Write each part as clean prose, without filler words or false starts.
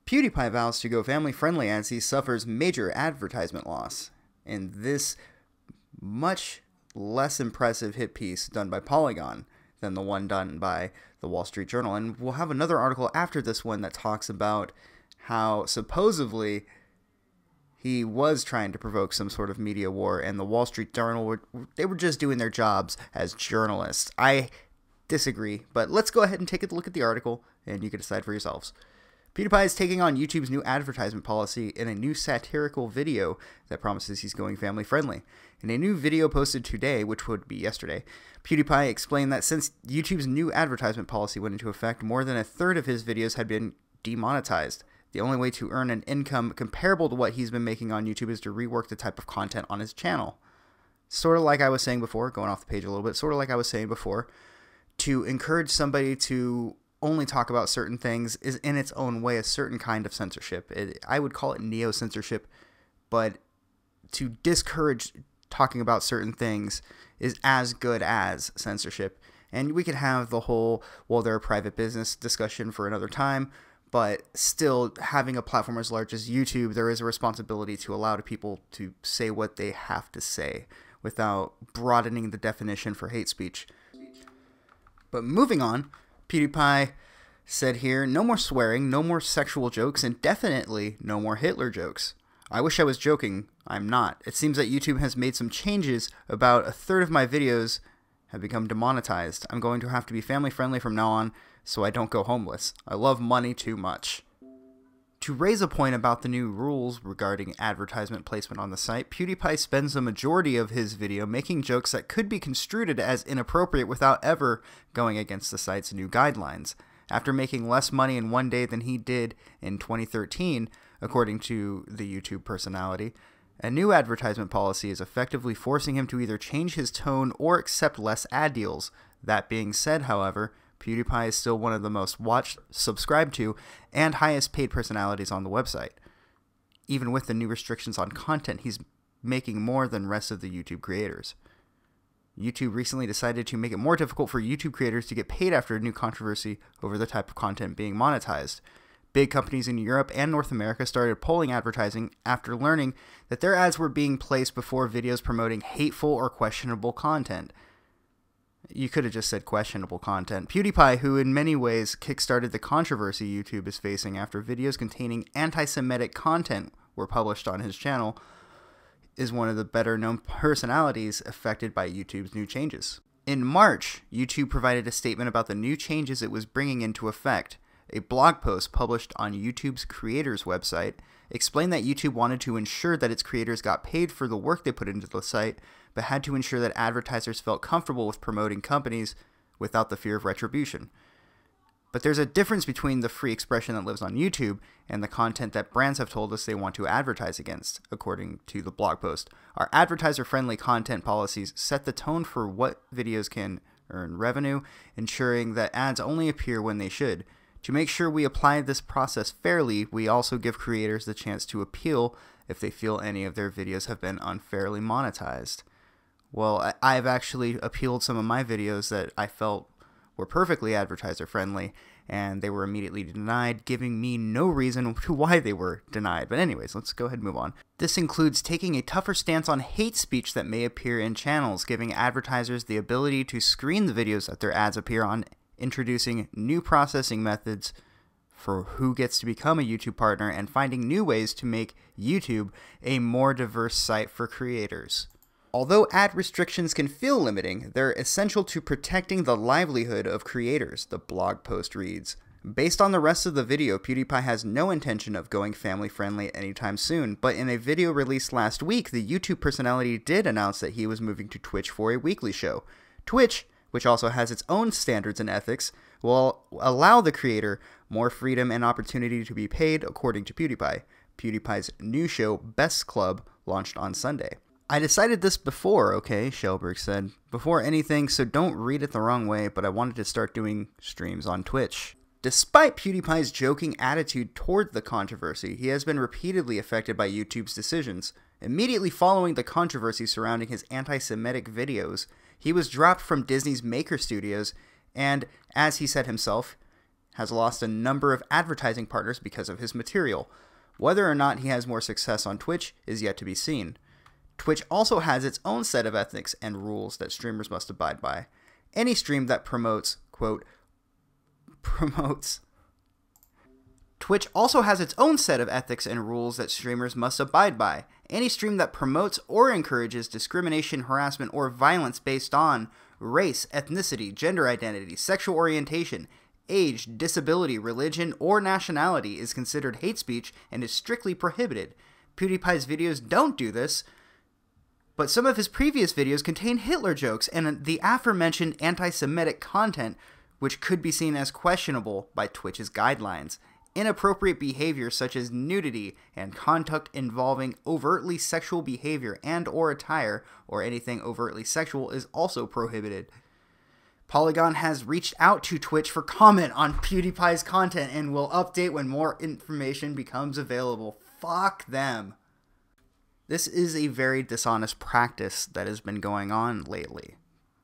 PewDiePie vows to go family-friendly as he suffers major advertisement loss. In this much less impressive hit piece done by Polygon than the one done by the Wall Street Journal. And we'll have another article after this one that talks about how supposedly he was trying to provoke some sort of media war, and the Wall Street Journal they were just doing their jobs as journalists. I disagree, but let's go ahead and take a look at the article, and you can decide for yourselves. PewDiePie is taking on YouTube's new advertisement policy in a new satirical video that promises he's going family-friendly. In a new video posted today, which would be yesterday, PewDiePie explained that since YouTube's new advertisement policy went into effect, more than a third of his videos had been demonetized. The only way to earn an income comparable to what he's been making on YouTube is to rework the type of content on his channel. Sort of like I was saying before, going off the page a little bit, sort of like I was saying before, to encourage somebody to only talk about certain things is in its own way a certain kind of censorship. I would call it neo-censorship, but to discourage talking about certain things is as good as censorship. And we could have the whole, well, they're a private business discussion for another time, but still having a platform as large as YouTube, there is a responsibility to allow people to say what they have to say without broadening the definition for hate speech. But moving on, PewDiePie said here, no more swearing, no more sexual jokes, and definitely no more Hitler jokes. I wish I was joking. I'm not. It seems that YouTube has made some changes. About a third of my videos have become demonetized. I'm going to have to be family friendly from now on so I don't go homeless. I love money too much. To raise a point about the new rules regarding advertisement placement on the site, PewDiePie spends the majority of his video making jokes that could be construed as inappropriate without ever going against the site's new guidelines. After making less money in one day than he did in 2013, according to the YouTube personality, a new advertisement policy is effectively forcing him to either change his tone or accept less ad deals. That being said, however, PewDiePie is still one of the most watched, subscribed to, and highest paid personalities on the website. Even with the new restrictions on content, he's making more than rest of the YouTube creators. YouTube recently decided to make it more difficult for YouTube creators to get paid after a new controversy over the type of content being monetized. Big companies in Europe and North America started pulling advertising after learning that their ads were being placed before videos promoting hateful or questionable content. You could have just said questionable content. PewDiePie, who in many ways kickstarted the controversy YouTube is facing after videos containing anti-Semitic content were published on his channel, is one of the better-known personalities affected by YouTube's new changes. In March, YouTube provided a statement about the new changes it was bringing into effect. A blog post published on YouTube's creators website explained that YouTube wanted to ensure that its creators got paid for the work they put into the site, but had to ensure that advertisers felt comfortable with promoting companies without the fear of retribution. But there's a difference between the free expression that lives on YouTube and the content that brands have told us they want to advertise against, according to the blog post. Our advertiser-friendly content policies set the tone for what videos can earn revenue, ensuring that ads only appear when they should. To make sure we apply this process fairly, we also give creators the chance to appeal if they feel any of their videos have been unfairly monetized. Well, I've actually appealed some of my videos that I felt were perfectly advertiser friendly, and they were immediately denied, giving me no reason to why they were denied. But anyways, let's go ahead and move on. This includes taking a tougher stance on hate speech that may appear in channels, giving advertisers the ability to screen the videos that their ads appear on, introducing new processing methods for who gets to become a YouTube partner, and finding new ways to make YouTube a more diverse site for creators. Although ad restrictions can feel limiting, they're essential to protecting the livelihood of creators, the blog post reads. Based on the rest of the video, PewDiePie has no intention of going family-friendly anytime soon, but in a video released last week, the YouTube personality did announce that he was moving to Twitch for a weekly show. Twitch, which also has its own standards and ethics, will allow the creator more freedom and opportunity to be paid, according to PewDiePie. PewDiePie's new show, Best Club, launched on Sunday. I decided this before, okay, Shelberg said, before anything, so don't read it the wrong way, but I wanted to start doing streams on Twitch. Despite PewDiePie's joking attitude toward the controversy, he has been repeatedly affected by YouTube's decisions. Immediately following the controversy surrounding his anti-Semitic videos, he was dropped from Disney's Maker Studios and, as he said himself, has lost a number of advertising partners because of his material. Whether or not he has more success on Twitch is yet to be seen. Twitch also has its own set of ethics and rules that streamers must abide by. Any stream that Twitch also has its own set of ethics and rules that streamers must abide by. Any stream that promotes or encourages discrimination, harassment, or violence based on race, ethnicity, gender identity, sexual orientation, age, disability, religion, or nationality is considered hate speech and is strictly prohibited. PewDiePie's videos don't do this, but some of his previous videos contain Hitler jokes and the aforementioned anti-Semitic content, which could be seen as questionable by Twitch's guidelines. Inappropriate behavior such as nudity and conduct involving overtly sexual behavior and or attire or anything overtly sexual is also prohibited. Polygon has reached out to Twitch for comment on PewDiePie's content and will update when more information becomes available. Fuck them. This is a very dishonest practice that has been going on lately.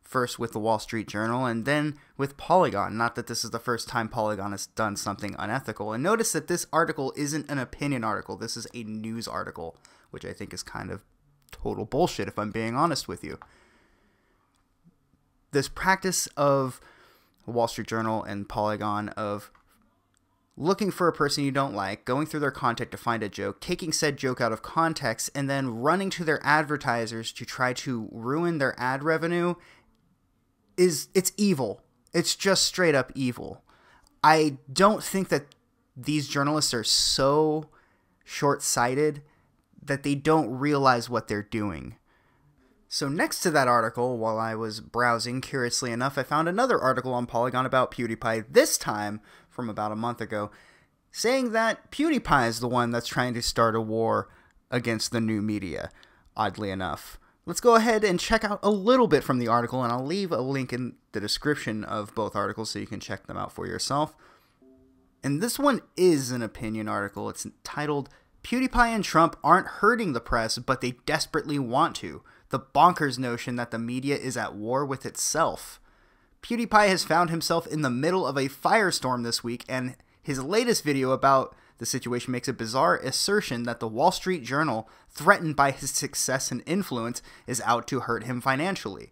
First with the Wall Street Journal and then with Polygon. Not that this is the first time Polygon has done something unethical. And notice that this article isn't an opinion article. This is a news article, which I think is kind of total bullshit if I'm being honest with you. This practice of Wall Street Journal and Polygon of looking for a person you don't like, going through their content to find a joke, taking said joke out of context, and then running to their advertisers to try to ruin their ad revenue it's evil. It's just straight up evil. I don't think that these journalists are so short-sighted that they don't realize what they're doing. So next to that article, while I was browsing, curiously enough, I found another article on Polygon about PewDiePie, this time from about a month ago, saying that PewDiePie is the one that's trying to start a war against the new media, oddly enough. Let's go ahead and check out a little bit from the article, and I'll leave a link in the description of both articles so you can check them out for yourself. And this one is an opinion article. It's titled, PewDiePie and Trump aren't hurting the press, but they desperately want to. The bonkers notion that the media is at war with itself. PewDiePie has found himself in the middle of a firestorm this week, and his latest video about the situation makes a bizarre assertion that the Wall Street Journal, threatened by his success and influence, is out to hurt him financially.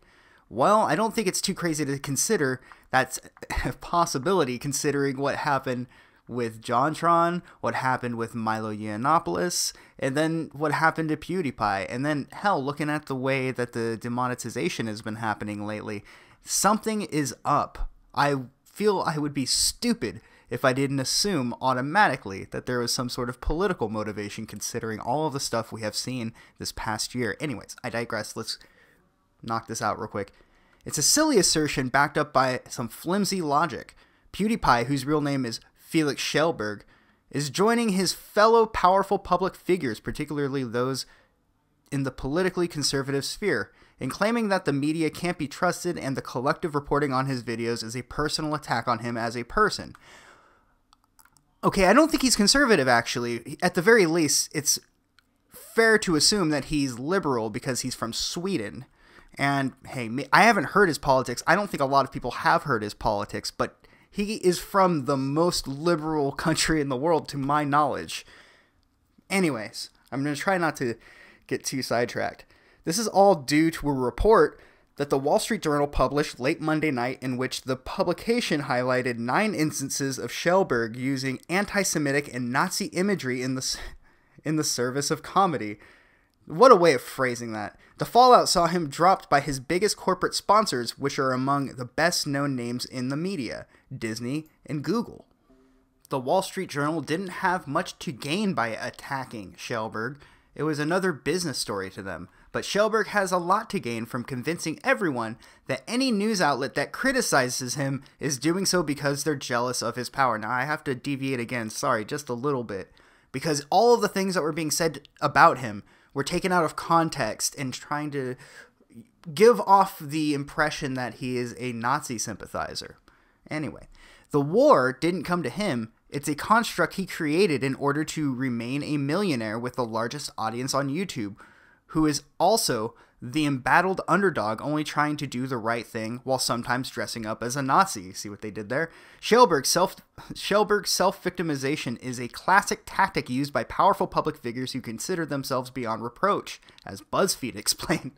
Well, I don't think it's too crazy to consider that's a possibility, considering what happened with JonTron, what happened with Milo Yiannopoulos, and then what happened to PewDiePie. And then, hell, looking at the way that the demonetization has been happening lately, something is up. I feel I would be stupid if I didn't assume automatically that there was some sort of political motivation, considering all of the stuff we have seen this past year. Anyways, I digress. Let's knock this out real quick. It's a silly assertion backed up by some flimsy logic. PewDiePie, whose real name is Felix Schellberg, is joining his fellow powerful public figures, particularly those in the politically conservative sphere, in claiming that the media can't be trusted and the collective reporting on his videos is a personal attack on him as a person. Okay, I don't think he's conservative, actually. At the very least, it's fair to assume that he's liberal because he's from Sweden. And, hey, I haven't heard his politics. I don't think a lot of people have heard his politics, but he is from the most liberal country in the world, to my knowledge. Anyways, I'm going to try not to get too sidetracked. This is all due to a report that the Wall Street Journal published late Monday night, in which the publication highlighted 9 instances of Schellberg using anti-Semitic and Nazi imagery in the service of comedy. What a way of phrasing that. The fallout saw him dropped by his biggest corporate sponsors, which are among the best-known names in the media, Disney and Google. The Wall Street Journal didn't have much to gain by attacking Schellberg. It was another business story to them. But Schellberg has a lot to gain from convincing everyone that any news outlet that criticizes him is doing so because they're jealous of his power. Now, I have to deviate again, sorry, just a little bit. Because all of the things that were being said about him were taken out of context and trying to give off the impression that he is a Nazi sympathizer. Anyway, the war didn't come to him. It's a construct he created in order to remain a millionaire with the largest audience on YouTube, who is also the embattled underdog only trying to do the right thing while sometimes dressing up as a Nazi. See what they did there? Schellberg's self-victimization is a classic tactic used by powerful public figures who consider themselves beyond reproach, as BuzzFeed explained.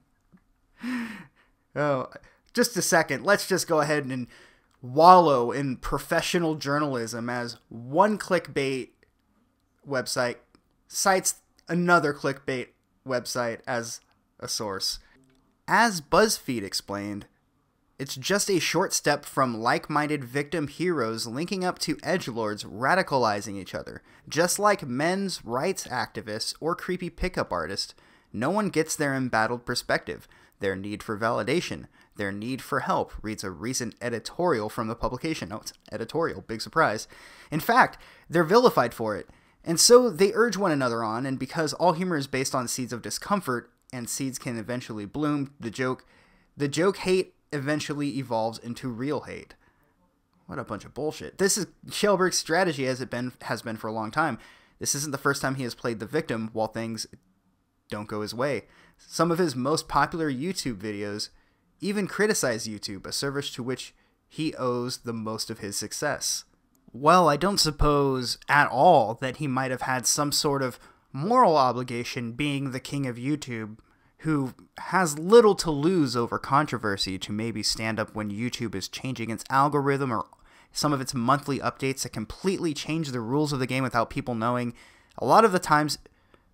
Oh, just a second. Let's just go ahead and wallow in professional journalism as one clickbait website cites another clickbait website as a source. As BuzzFeed explained, it's just a short step from like-minded victim heroes linking up to edgelords radicalizing each other. Just like men's rights activists or creepy pickup artists, no one gets their embattled perspective, their need for validation, their need for help, reads a recent editorial from the publication. Oh, it's editorial, big surprise. In fact, they're vilified for it. And so they urge one another on, and because all humor is based on seeds of discomfort, and seeds can eventually bloom, the joke hate eventually evolves into real hate. What a bunch of bullshit. This is Schellberg's strategy has been for a long time. This isn't the first time he has played the victim while things don't go his way. Some of his most popular YouTube videos even criticize YouTube, a service to which he owes the most of his success. Well, I don't suppose at all that he might have had some sort of moral obligation, being the king of YouTube, who has little to lose over controversy, to maybe stand up when YouTube is changing its algorithm or some of its monthly updates that completely change the rules of the game without people knowing. A lot of the times,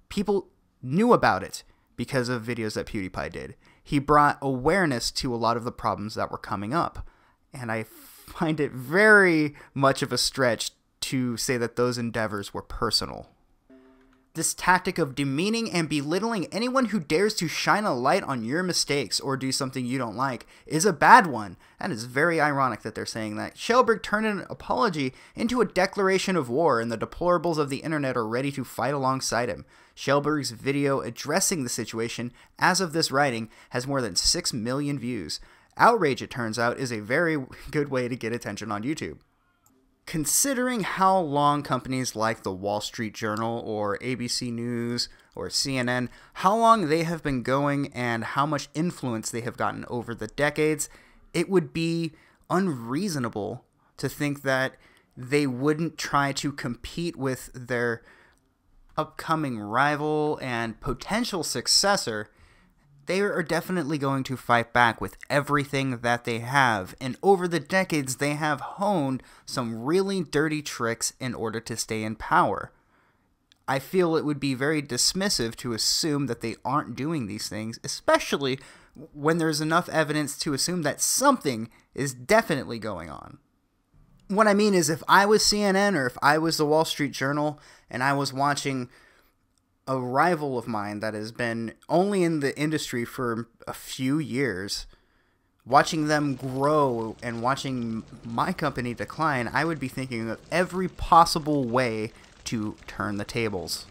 people knew about it because of videos that PewDiePie did. He brought awareness to a lot of the problems that were coming up, and I find it very much of a stretch to say that those endeavors were personal. This tactic of demeaning and belittling anyone who dares to shine a light on your mistakes or do something you don't like is a bad one. And it's very ironic that they're saying that. Schellberg turned an apology into a declaration of war, and the deplorables of the internet are ready to fight alongside him. Schellberg's video addressing the situation, as of this writing, has more than 6 million views. Outrage, it turns out, is a very good way to get attention on YouTube. Considering how long companies like the Wall Street Journal or ABC News or CNN, how long they have been going and how much influence they have gotten over the decades, it would be unreasonable to think that they wouldn't try to compete with their upcoming rival and potential successor. They are definitely going to fight back with everything that they have, and over the decades they have honed some really dirty tricks in order to stay in power. I feel it would be very dismissive to assume that they aren't doing these things, especially when there's enough evidence to assume that something is definitely going on. What I mean is, if I was CNN or if I was the Wall Street Journal and I was watching a rival of mine that has been only in the industry for a few years, watching them grow and watching my company decline, I would be thinking of every possible way to turn the tables.